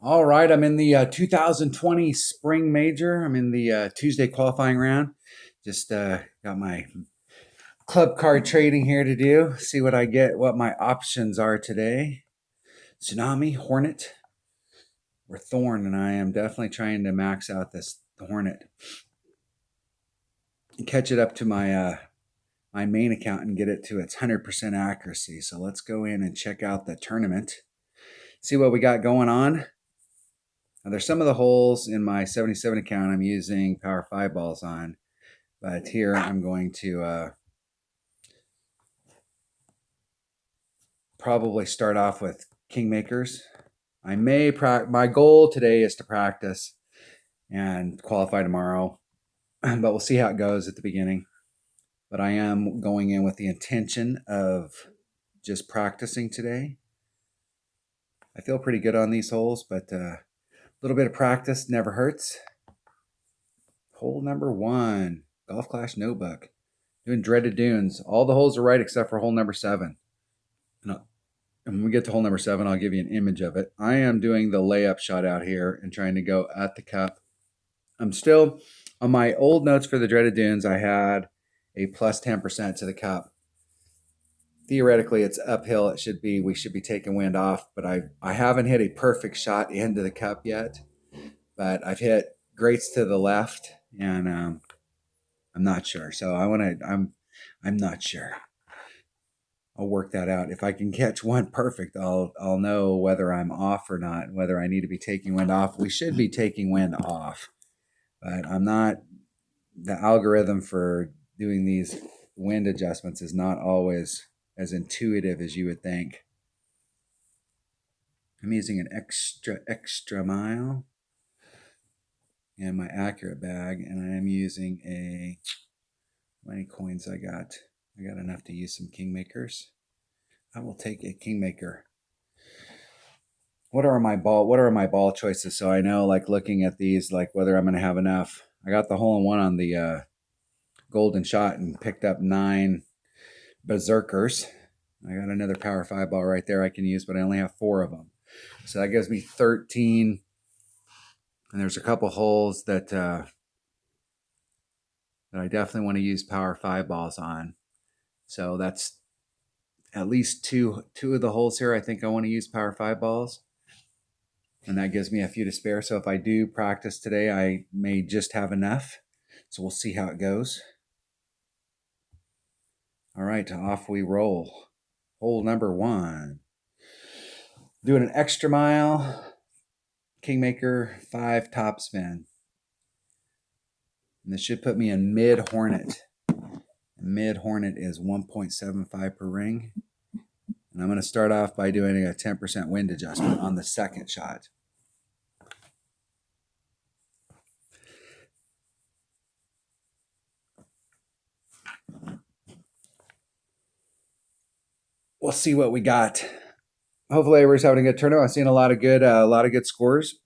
All right, I'm in the 2020 Spring Major. I'm in the Tuesday qualifying round. Just got my club card trading here to do. See what I get, what my options are today. Tsunami, Hornet, or Thorn, and I am definitely trying to max out this Hornet and catch it up to my main account and get it to its 100% accuracy. So let's go in and check out the tournament. See what we got going on. Now, there's some of the holes in my 77 account I'm using Power 5 balls on, but here I'm going to probably start off with Kingmakers. My goal today is to practice and qualify tomorrow, but we'll see how it goes at the beginning. But I am going in with the intention of just practicing today. I feel pretty good on these holes, but a little bit of practice never hurts. Hole number 1, Golf Clash Notebook. Doing Dreaded Dunes. All the holes are right except for hole number 7. And when we get to hole number 7, I'll give you an image of it. I am doing the layup shot out here and trying to go at the cup. I'm still, on my old notes for the Dreaded Dunes, I had a plus 10% to the cup. Theoretically, it's uphill. We should be taking wind off, but I haven't hit a perfect shot into the cup yet. But I've hit greats to the left, and I'm not sure. So I'm not sure. I'll work that out. If I can catch one perfect, I'll know whether I'm off or not, whether I need to be taking wind off. We should be taking wind off, but I'm not. The algorithm for doing these wind adjustments is not always as intuitive as you would think. I'm using an extra mile and my accurate bag, and I am using how many coins I got? I got enough to use some Kingmakers. I will take a Kingmaker. What are my ball choices? So I know, like, looking at these, like, whether I'm going to have enough. I got the hole in one on the golden shot and picked up 9 berserkers. I got another Power 5 ball right there I can use, but I only have 4 of them. So that gives me 13. And there's a couple holes that I definitely want to use Power 5 balls on. So that's at least two of the holes here I think I want to use Power 5 balls. And that gives me a few to spare. So if I do practice today, I may just have enough. So we'll see how it goes. All right, off we roll. Hole number 1. Doing an extra mile, Kingmaker 5 topspin. And this should put me in mid Hornet. Mid Hornet is 1.75 per ring. And I'm going to start off by doing a 10% wind adjustment on the second shot. We'll see what we got. Hopefully everybody's having a good tournament. I've seen a lot of good scores.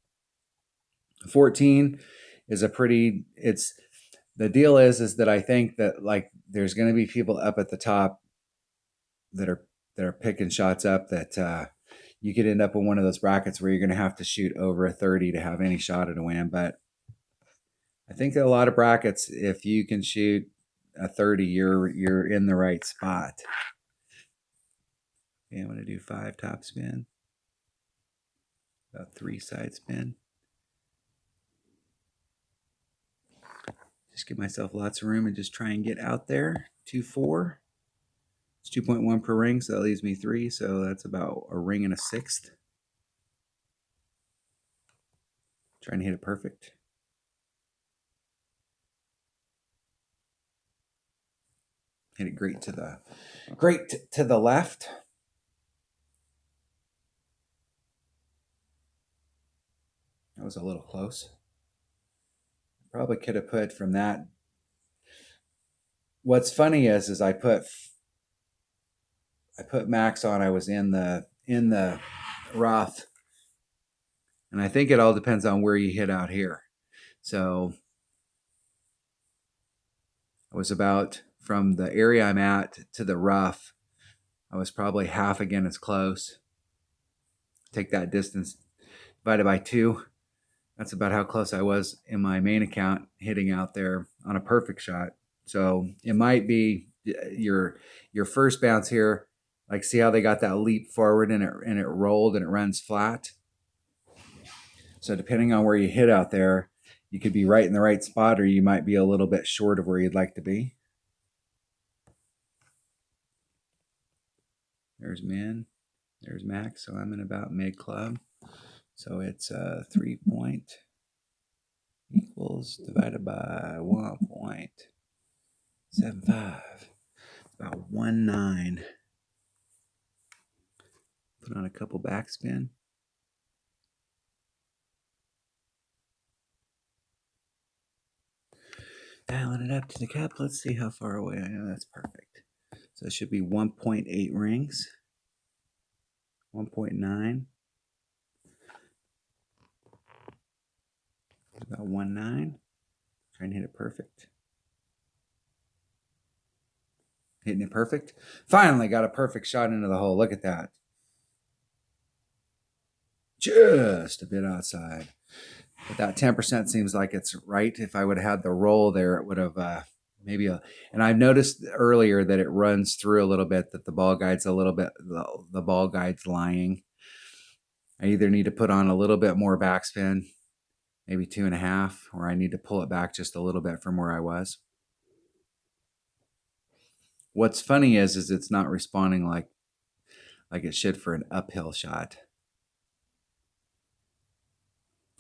14 is the deal is that I think that, like, there's going to be people up at the top that are picking shots up that you could end up in one of those brackets where you're going to have to shoot over a 30 to have any shot at a win. But I think that a lot of brackets, if you can shoot a 30, you're in the right spot. Okay, I'm going to do 5 top spin, about 3 side spin. Just give myself lots of room and just try and get out there. 2-4. It's 2.1 per ring, so that leaves me 3. So that's about a ring and a sixth. Trying to hit it perfect. Hit it great to the left. That was a little close. Probably could have put from that. What's funny is I put max on. I was in the rough, and I think it all depends on where you hit out here. So I was about, from the area I'm at to the rough, I was probably half again as close. Take that distance divided by 2. That's about how close I was in my main account hitting out there on a perfect shot. So it might be your first bounce here. Like, see how they got that leap forward and it rolled and it runs flat. So depending on where you hit out there, you could be right in the right spot, or you might be a little bit short of where you'd like to be. There's min, there's max. So I'm in about mid club. So it's 3 point equals divided by 1.75. About 1.9. Put on a couple backspin. Dialing it up to the cup. Let's see how far away I am. That's perfect. So it should be 1.8 rings. 1.9. About 1.9. Trying to hit it perfect. Hitting it perfect. Finally got a perfect shot into the hole. Look at that. Just a bit outside. But that 10% seems like it's right. If I would have had the roll there, it would have maybe and I've noticed earlier that it runs through a little bit, that the ball guide's a little bit, the ball guide's lying. I either need to put on a little bit more backspin, maybe 2.5, or I need to pull it back just a little bit from where I was. What's funny is it's not responding like it should for an uphill shot.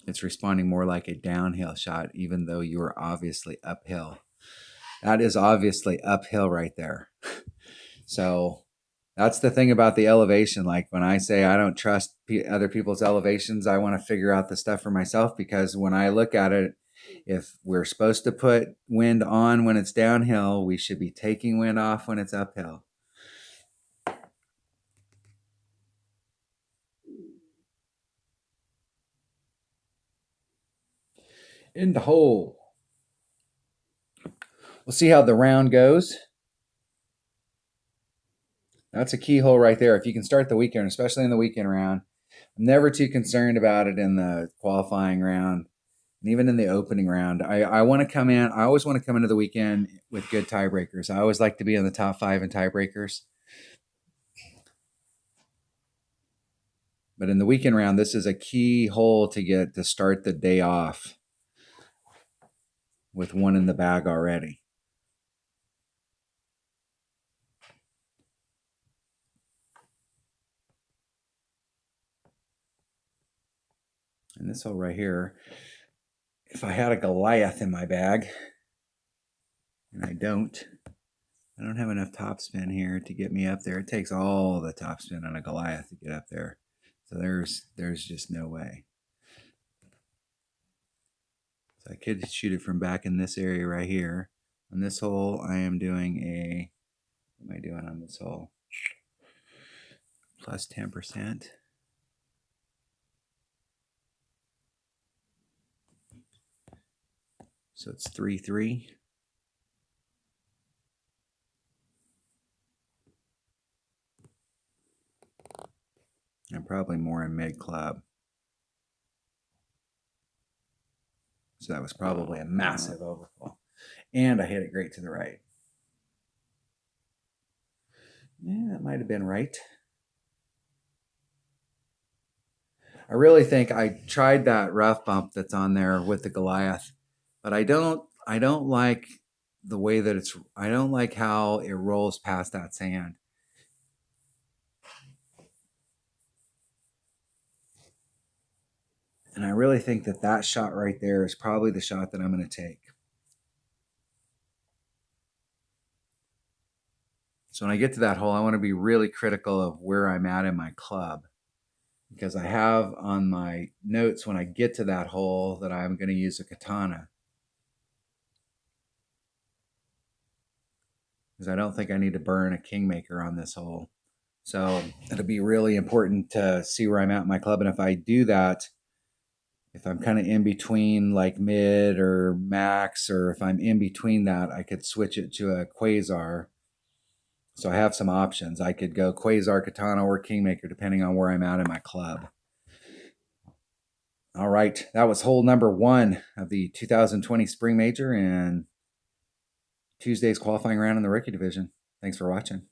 It's responding more like a downhill shot, even though you are obviously uphill. That is obviously uphill right there. So that's the thing about the elevation. Like when I say I don't trust other people's elevations, I want to figure out the stuff for myself, because when I look at it, if we're supposed to put wind on when it's downhill, we should be taking wind off when it's uphill. In the hole. We'll see how the round goes. That's a key hole right there. If you can start the weekend, especially in the weekend round, I'm never too concerned about it in the qualifying round. And even in the opening round, I want to come in. I always want to come into the weekend with good tiebreakers. I always like to be in the top 5 in tiebreakers. But in the weekend round, this is a key hole to get to start the day off with one in the bag already. And this hole right here, if I had a Goliath in my bag, and I don't have enough topspin here to get me up there. It takes all the topspin on a Goliath to get up there. So there's just no way. So I could shoot it from back in this area right here. On this hole, I am doing a, what am I doing on this hole? Plus 10%. So it's 3-3. I'm probably more in mid club. So that was probably a massive overflow. And I hit it great to the right. Yeah, that might have been right. I really think I tried that rough bump that's on there with the Goliath, but I don't like the way that I don't like how it rolls past that sand. And I really think that shot right there is probably the shot that I'm going to take. So when I get to that hole, I want to be really critical of where I'm at in my club, because I have on my notes when I get to that hole that I'm going to use a katana, because I don't think I need to burn a kingmaker on this hole. So it'll be really important to see where I'm at in my club. And if I do that, if I'm kind of in between like mid or max, or if I'm in between that, I could switch it to a quasar. So I have some options. I could go quasar, katana, or kingmaker, depending on where I'm at in my club. All right, that was hole number 1 of the 2020 Spring Major and Tuesday's qualifying round in the rookie division. Thanks for watching.